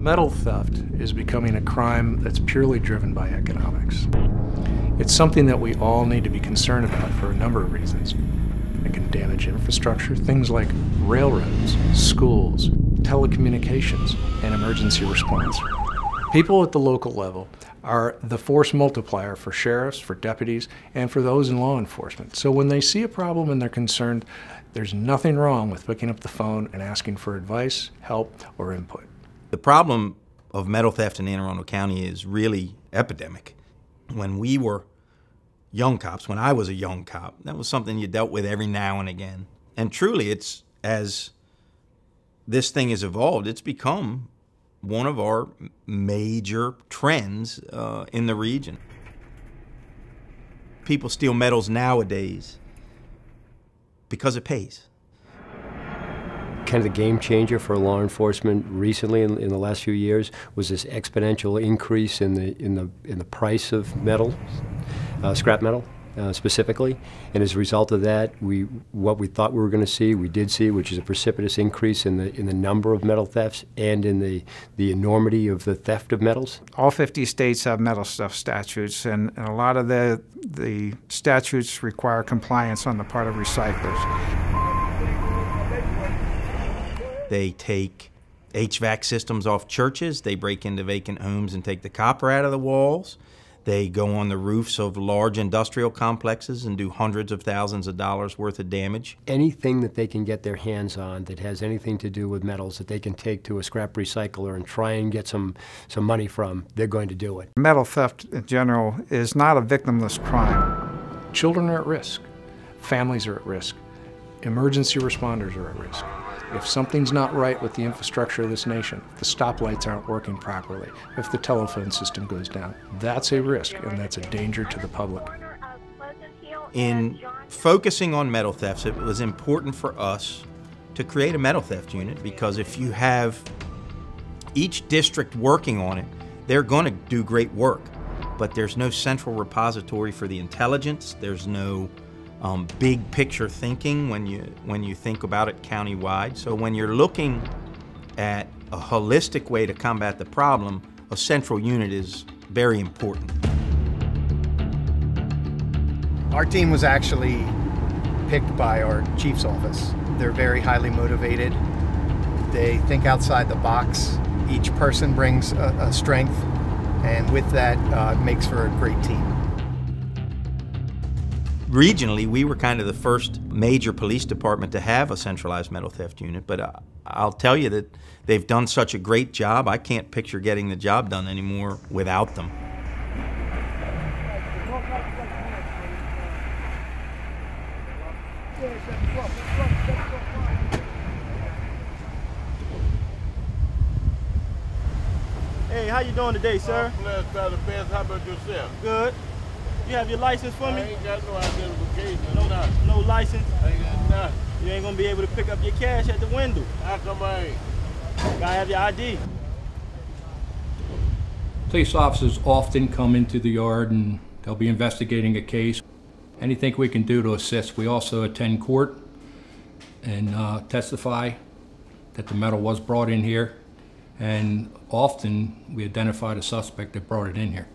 Metal theft is becoming a crime that's purely driven by economics. It's something that we all need to be concerned about for a number of reasons. It can damage infrastructure, things like railroads, schools, telecommunications, and emergency response. People at the local level are the force multiplier for sheriffs, for deputies, and for those in law enforcement. So when they see a problem and they're concerned, there's nothing wrong with picking up the phone and asking for advice, help, or input. The problem of metal theft in Anne Arundel County is really epidemic. When we were young cops, when I was a young cop, that was something you dealt with every now and again. And truly, it's, as this thing has evolved, it's become one of our major trends in the region. People steal metals nowadays because it pays. Kind of the game changer for law enforcement recently in the last few years was this exponential increase in the price of metal, scrap metal specifically. And as a result of that, what we thought we were going to see, we did see, which is a precipitous increase in the number of metal thefts and in the enormity of the theft of metals. All 50 states have metal theft statutes, and a lot of the statutes require compliance on the part of recyclers. They take HVAC systems off churches, they break into vacant homes and take the copper out of the walls. They go on the roofs of large industrial complexes and do hundreds of thousands of dollars worth of damage. Anything that they can get their hands on that has anything to do with metals that they can take to a scrap recycler and try and get some money from, they're going to do it. Metal theft in general is not a victimless crime. Children are at risk. Families are at risk. Emergency responders are at risk. If something's not right with the infrastructure of this nation, if the stoplights aren't working properly, if the telephone system goes down, that's a risk and that's a danger to the public. In focusing on metal thefts, it was important for us to create a metal theft unit, because if you have each district working on it, they're going to do great work, but there's no central repository for the intelligence. There's no big picture thinking when you think about it countywide. So when you're looking at a holistic way to combat the problem, a central unit is very important. Our team was actually picked by our chief's office. They're very highly motivated. They think outside the box. Each person brings a strength, and with that, makes for a great team. Regionally, we were kind of the first major police department to have a centralized metal theft unit, but I'll tell you that they've done such a great job, I can't picture getting the job done anymore without them. Hey, how you doing today, sir? Blessed by the best. How about yourself? Good. You have your license for me? I ain't got no identification. No license? I ain't got nothing. You ain't gonna be able to pick up your cash at the window. How come I ain't? Gotta have your ID. Police officers often come into the yard and they'll be investigating a case. Anything we can do to assist. We also attend court and testify that the metal was brought in here, and often we identify the suspect that brought it in here.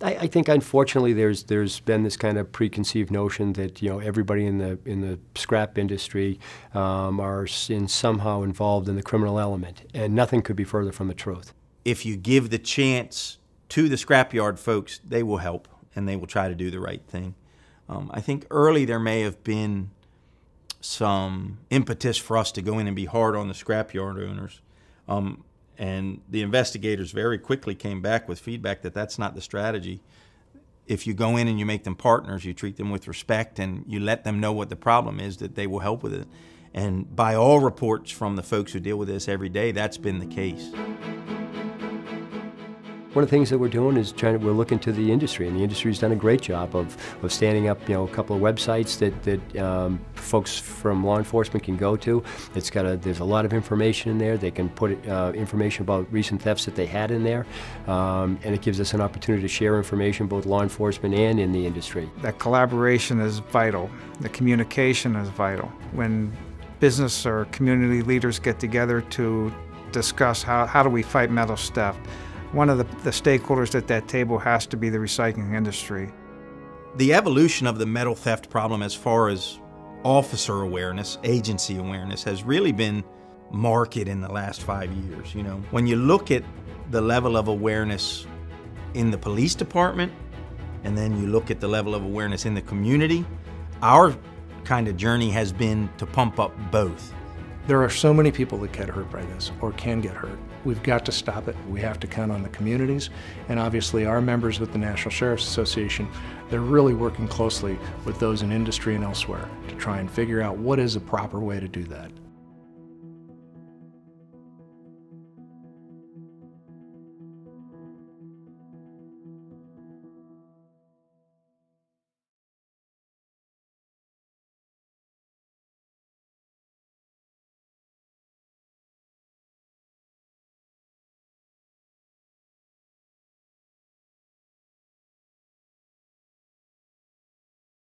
I think, unfortunately, there's been this kind of preconceived notion that everybody in the scrap industry are somehow involved in the criminal element, and nothing could be further from the truth. If you give the chance to the scrapyard folks, they will help and they will try to do the right thing. I think early there may have been some impetus for us to go in and be hard on the scrapyard owners. And the investigators very quickly came back with feedback that that's not the strategy. If you go in and you make them partners, you treat them with respect, and you let them know what the problem is, that they will help with it. And by all reports from the folks who deal with this every day, that's been the case. One of the things that we're doing is we're looking to the industry, and the industry's done a great job of standing up, a couple of websites that folks from law enforcement can go to. There's a lot of information in there. They can put information about recent thefts that they had in there, and it gives us an opportunity to share information, both law enforcement and in the industry. That collaboration is vital. The communication is vital. When business or community leaders get together to discuss how do we fight metal theft. One of the stakeholders at that table has to be the recycling industry. The evolution of the metal theft problem as far as officer awareness, agency awareness, has really been marked in the last 5 years. You know, when you look at the level of awareness in the police department, and then you look at the level of awareness in the community, our kind of journey has been to pump up both. There are so many people that get hurt by this or can get hurt. We've got to stop it. We have to count on the communities, and obviously our members with the National Sheriff's Association, they're really working closely with those in industry and elsewhere to try and figure out what is the proper way to do that.